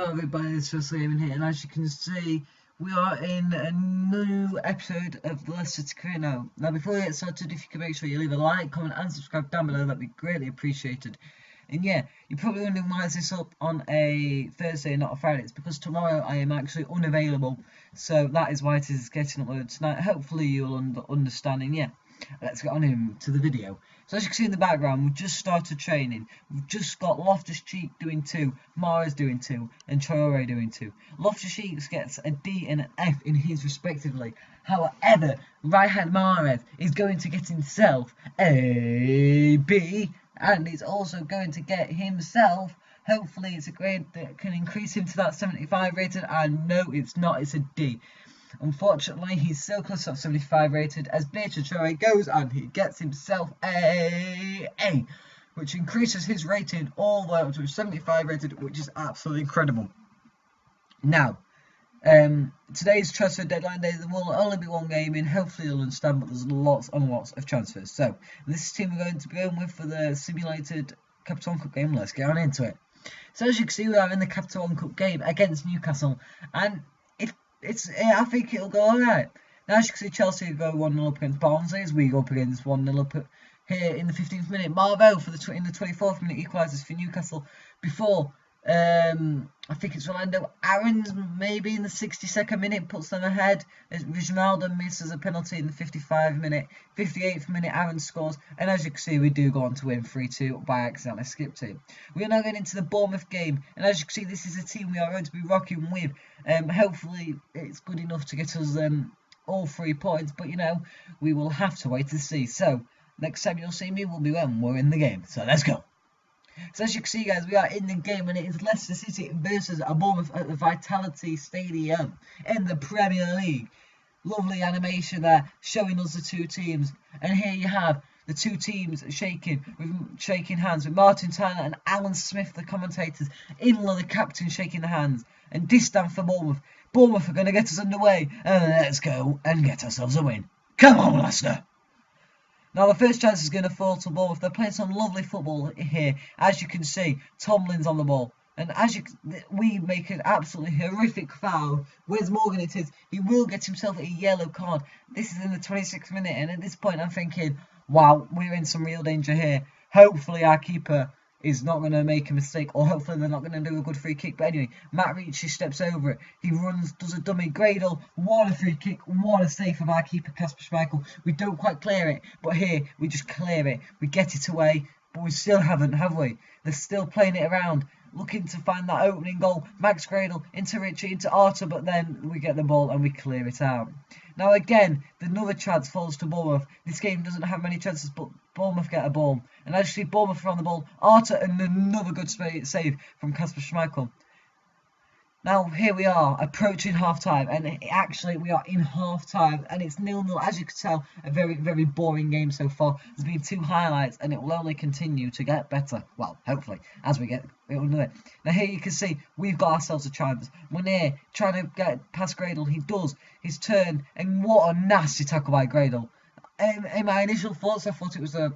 Hello everybody, it's Just Gaming here, and as you can see, we are in a new episode of the Leicester to Carino. Now before we get started, if you can make sure you leave a like, comment and subscribe down below, that'd be greatly appreciated. And yeah, you're probably wondering why is this up on a Thursday and not a Friday. It's because tomorrow I am actually unavailable, so that is why it is getting uploaded tonight. Hopefully you'll understand, and yeah, let's get on into the video. So as you can see in the background, we've just started training. We've just got Loftus-Cheek doing 2, Mahrez doing 2, and Traore doing 2. Loftus-Cheek gets a D and an F in his respectively. However, right-hand Mahrez is going to get himself a B, and he's also going to get himself, hopefully it's a grade that can increase him to that 75 rated, and no it's not, it's a D. Unfortunately, he's so close to 75 rated as Beatrice Traore goes, and he gets himself a which increases his rating all the way up to 75 rated, which is absolutely incredible. Now, today's transfer deadline day, there will only be one game in. Hopefully you'll understand, but there's lots and lots of transfers. So, this is the team we're going to be going with for the simulated Capital One Cup game. Let's get on into it. So, as you can see, we are in the Capital One Cup game against Newcastle, and I think it'll go alright. Now, as you can see, Chelsea go 1-0 up against Barnsley, as we go up against 1-0 up here in the 15th minute. Marvel in the 24th minute equalises for Newcastle before I think it's Rolando Aarons maybe in the 62nd minute puts them ahead. Ronaldo misses a penalty in the 55th minute. 58th minute Aarons scores, and as you can see we do go on to win 3-2 by accidentally skipped it. We are now going into the Bournemouth game, and as you can see this is a team we are going to be rocking with. Hopefully it's good enough to get us all 3 points, but you know, we will have to wait to see. So next time you'll see me will be when we're in the game. So let's go. So as you can see guys, we are in the game, and it is Leicester City versus Bournemouth at the Vitality Stadium in the Premier League. Lovely animation there showing us the two teams, and here you have the two teams shaking hands with Martin Tyler and Alan Smith, the commentators, Inler, the captain, shaking the hands, and this stand for Bournemouth. Bournemouth are going to get us underway, and let's go and get ourselves a win. Come on Leicester! Now the first chance is going to fall to Bournemouth. They're playing some lovely football here. As you can see, Tomlin's on the ball. And as we make an absolutely horrific foul. Where's Morgan it is? He will get himself a yellow card. This is in the 26th minute. And at this point I'm thinking, wow, we're in some real danger here. Hopefully our keeper is not going to make a mistake, or hopefully they're not going to do a good free kick. But anyway, Matt Ricci steps over it. He runs, does a dummy. Gradle, what a free kick, what a save from our keeper Kasper Schmeichel. We don't quite clear it, but here we just clear it. We get it away, but we still haven't, have we? They're still playing it around, looking to find that opening goal. Max Gradle into Ricci, into Arthur, but then we get the ball and we clear it out. Now again, another chance falls to Bournemouth. This game doesn't have many chances, but Bournemouth get a ball. And as you see, Bournemouth are on the ball. Arthur, and another good save from Kasper Schmeichel. Now here we are approaching half time, and actually we are in half time, and it's 0-0. As you can tell, a very, very boring game so far. There's been 2 highlights, and it will only continue to get better. Well, hopefully, as we get into it. Now here you can see we've got ourselves a chance. Munir trying to get past Gradle. He does his turn, and what a nasty tackle by Gradle. In my initial thoughts, I thought it was a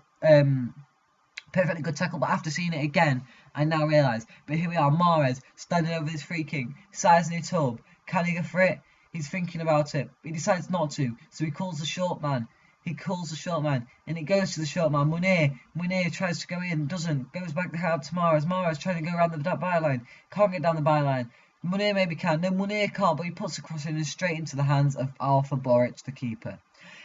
perfectly good tackle, but after seeing it again, I now realise. But here we are, Mahrez standing over this free kick, sizing it up. Can he go for it? He's thinking about it. He decides not to, so he calls the short man. And it goes to the short man. Munir tries to go in, doesn't. Goes back out to Mahrez. Mahrez trying to go around the byline. Can't get down the byline. Munir maybe can. No, Munir can't, but he puts the cross in straight into the hands of Arthur Boric, the keeper.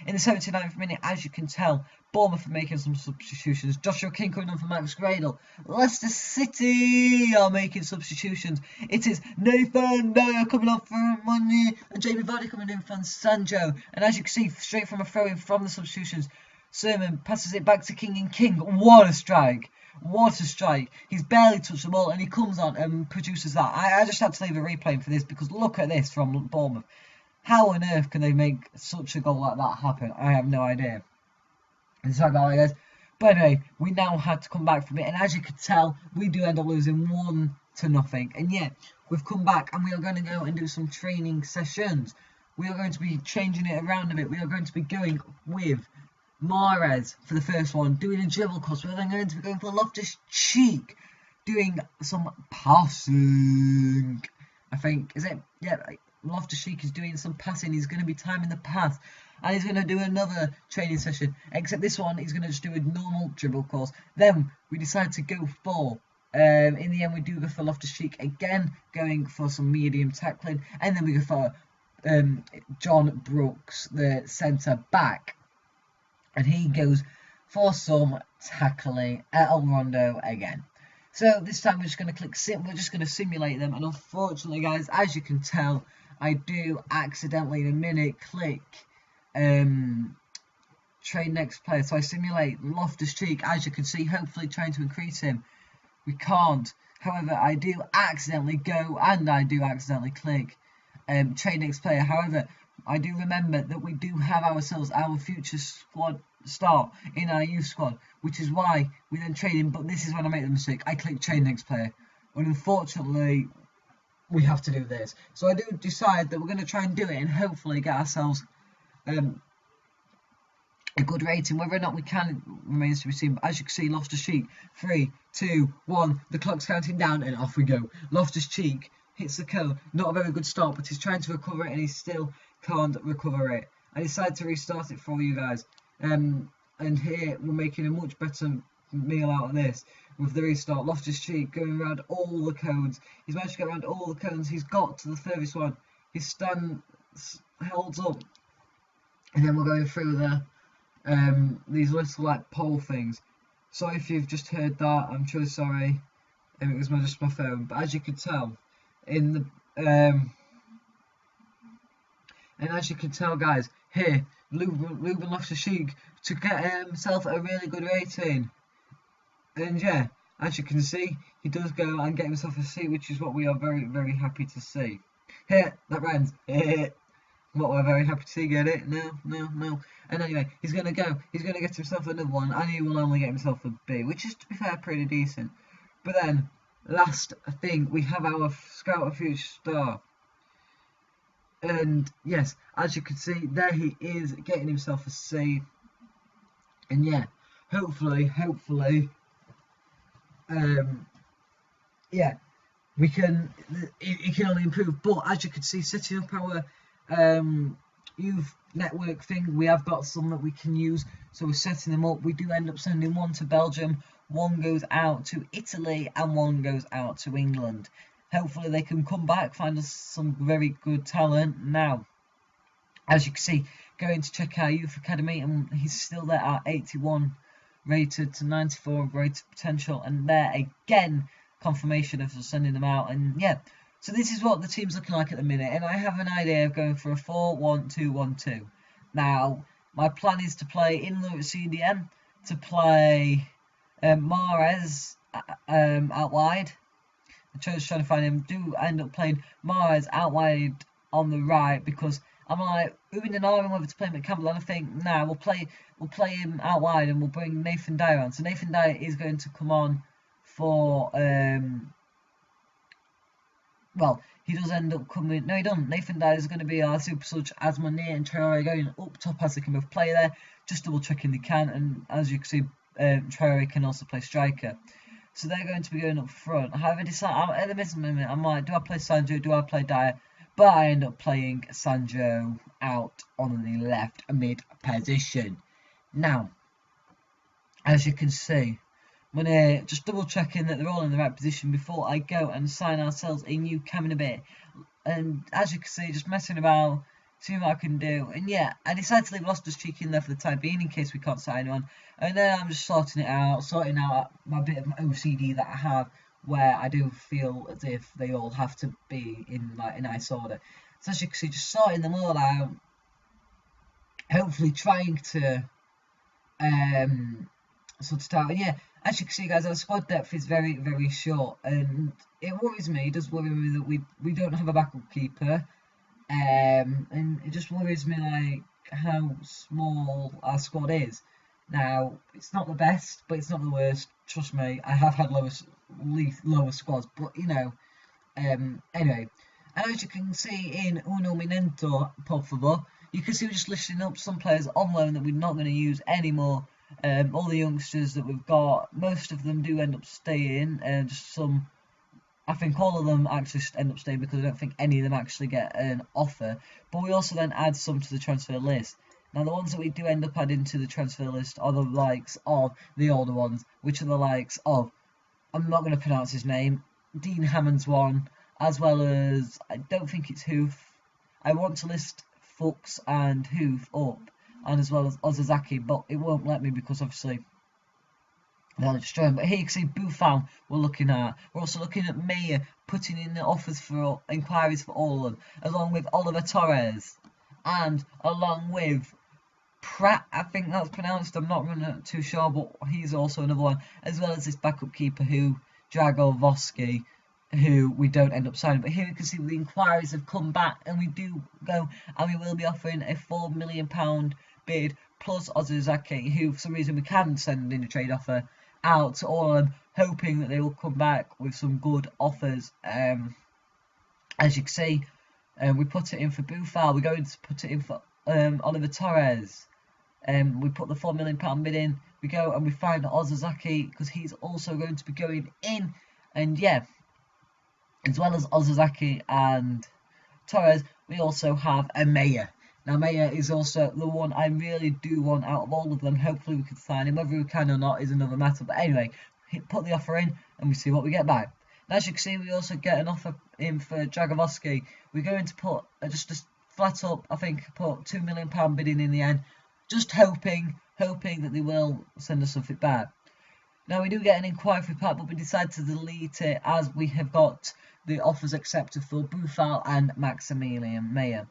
In the 79th minute, as you can tell, Bournemouth are making some substitutions. Joshua King coming on for Max Gradle. Leicester City are making substitutions. It is Nathan Dyer coming on for Munir, and Jamie Vardy coming in for Sancho. And as you can see, straight from a throw-in from the substitutions, Sermon passes it back to King, and King, what a strike. What a strike. He's barely touched the ball, and he comes on and produces that. I just had to leave a replay for this, because look at this from Bournemouth. How on earth can they make such a goal like that happen? I have no idea. And sorry about that, guys. But anyway, we now had to come back from it. And as you can tell, we do end up losing 1-0. And yeah, we've come back and we are going to go and do some training sessions. We are going to be changing it around a bit. We are going to be going with Mahrez for the first one, doing a dribble cross. We're then going to be going for Loftus-Cheek, doing some passing. I think, is it? Yeah, Loftus-Cheek is doing some passing. He's going to be timing the pass, and he's going to do another training session. Except this one, he's going to just do a normal dribble course. Then we decide to go for. In the end, we do go for Loftus-Cheek again, going for some medium tackling, and then we go for John Brooks, the centre back, and he goes for some tackling at El Rondo again. So this time we're just going to click sim. We're just going to simulate them, and unfortunately, guys, as you can tell, I do accidentally in a minute click train next player. So I simulate Loftus-Cheek, as you can see, hopefully trying to increase him. We can't. However, I do accidentally go and I do accidentally click train next player. However, I do remember that we do have ourselves our future squad start in our youth squad, which is why we then trade him. But this is when I make the mistake. I click train next player, and unfortunately, we have to do this. So I do decide that we're going to try and do it and hopefully get ourselves a good rating. Whether or not we can remains to be seen. But as you can see, Loftus-Cheek, 3, 2, 1. The clock's counting down, and off we go. Loftus-Cheek hits the cone. Not a very good start, but he's trying to recover it, and he still can't recover it. I decided to restart it for you guys. And here we're making a much better meal out of this with the restart. Loftus-Cheek going around all the cones. He's managed to get around all the cones. He's got to the furthest one. His stand holds up, and then we're going through these little like pole things. So if you've just heard that, I'm truly sorry. It was just my phone. But as you can tell, in the and as you can tell, guys, here Ruben Loftus-Cheek to get himself a really good rating. And yeah, as you can see, he does go and get himself a C, which is what we are very, very happy to see. Here, that rhymes. What we're very happy to see. Get it? No. And anyway, he's gonna go. He's gonna get himself another one, and he will only get himself a B, which is, to be fair, pretty decent. But then, last thing, we have our Scout of Future Star. And yes, as you can see, there he is getting himself a C. And yeah, hopefully, yeah, we can. It can only improve. But as you can see, setting up our youth network thing, we have got some that we can use. So we're setting them up. We do end up sending one to Belgium, one goes out to Italy, and one goes out to England. Hopefully they can come back, find us some very good talent. Now, as you can see, going to check our youth academy, and he's still there at 81 rated to 94 of rated potential, and there again, confirmation of us sending them out. And yeah, so this is what the team's looking like at the minute, and I have an idea of going for a 4-1-2-1-2. Now, my plan is to play in the CDM, to play Mahrez out wide. I'm just trying to find him. Do end up playing Mahrez out wide on the right, because I'm like Ruben Denaro whether to play him at Campbell, and I think we'll play him out wide, and we'll bring Nathan Dyer on. So Nathan Dyer is going to come on for well, he does end up coming. No, he doesn't. Nathan Dyer is going to be our super such as Mane and Traore going up top as they can both play there. Just double checking they can, and as you can see, Traore can also play striker. So they're going to be going up front. However, at the moment, I'm like, do I play Sancho? Do I play Dyer? But I end up playing Sancho out on the left mid position. Now, as you can see, I'm going to just double checking that they're all in the right position before I go and sign ourselves a new cam in a bit. And as you can see, just messing about, seeing what I can do. And yeah, I decided to leave Loftus-Cheek in there for the time being in case we can't sign anyone. And then I'm just sorting out my bit of OCD that I have, where I do feel as if they all have to be in like a nice order. So as you can see, just sorting them all out, hopefully trying to sort it out. And yeah, as you can see, guys, our squad depth is very, very short, and it worries me. It does worry me that we don't have a backup keeper, and it just worries me like how small our squad is. Now, it's not the best, but it's not the worst. Trust me, I have had lower squads, but you know. Anyway, and as you can see in Uno Momento, por favor, you can see we're just listing up some players on loan that we're not going to use anymore. All the youngsters that we've got, most of them do end up staying, and just some I think all of them actually end up staying because I don't think any of them actually get an offer. But we also then add some to the transfer list. Now, the ones that we do end up adding to the transfer list are the likes of the older ones, which are the likes of, I'm not going to pronounce his name, Dean Hammond's one, as well as, I don't think it's Hoof. I want to list Fuchs and Hoof up, and as well as Ozazaki, but it won't let me because obviously they'll destroy him. But here you can see Buffon we're looking at. We're also looking at Meyer putting in the offers for inquiries for all of them, along with Oliver Torres, and along with Pratt, I think that's pronounced, I'm not really too sure, but he's also another one, as well as this backup keeper Dragovosky, who we don't end up signing. But here you can see the inquiries have come back, and we do go, and we will be offering a £4 million bid, plus Ozazaki, who for some reason we can send in a trade offer out to all of them, hoping that they will come back with some good offers. As you can see, we put it in for Buffon, we're going to put it in for Oliver Torres. We put the £4 million bid in. We go and we find Ozazaki because he's also going to be going in. And yeah, as well as Ozazaki and Torres, we also have a Meyer. Now, Meyer is also the one I really do want out of all of them. Hopefully we can sign him. Whether we can or not is another matter. But anyway, put the offer in and we see what we get back. Now, as you can see, we also get an offer in for Dragovosky. We're going to put just flat up, I think, put £2 million bidding in the end. Just hoping that they will send us something back. Now, we do get an inquiry pack, but we decide to delete it as we have got the offers accepted for Buffon and Maximilian Meyer.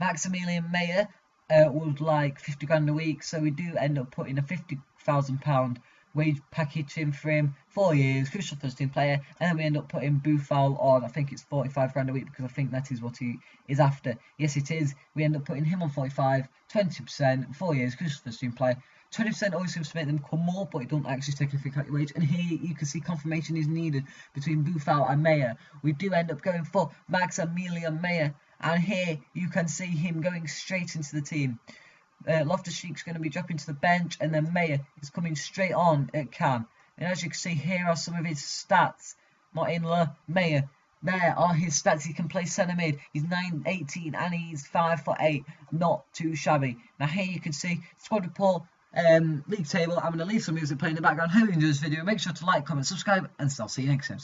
Maximilian Meyer would like 50 grand a week, so we do end up putting a £50,000 wage package in for him, 4 years, crucial first team player, and then we end up putting Buffon on, I think it's 45 grand a week, because I think that is what he is after. Yes, it is. We end up putting him on 45, 20%, 4 years, crucial first team player. 20% always seems to make them come more, but it don't actually take anything out your wage. And here you can see confirmation is needed between Buffon and Meyer. We do end up going for Maximilian Meyer, and here you can see him going straight into the team. Loftus-Cheek's going to be dropping to the bench, and then Meyer is coming straight on at Cam. And as you can see, here are some of his stats. Motinla, Meyer. There are his stats. He can play centre mid. He's 9'18" and he's 5'8". Not too shabby. Now here you can see squad report, league table. I'm going to leave some music playing in the background. Hope you enjoyed this video. Make sure to like, comment, subscribe, and I'll see you next time.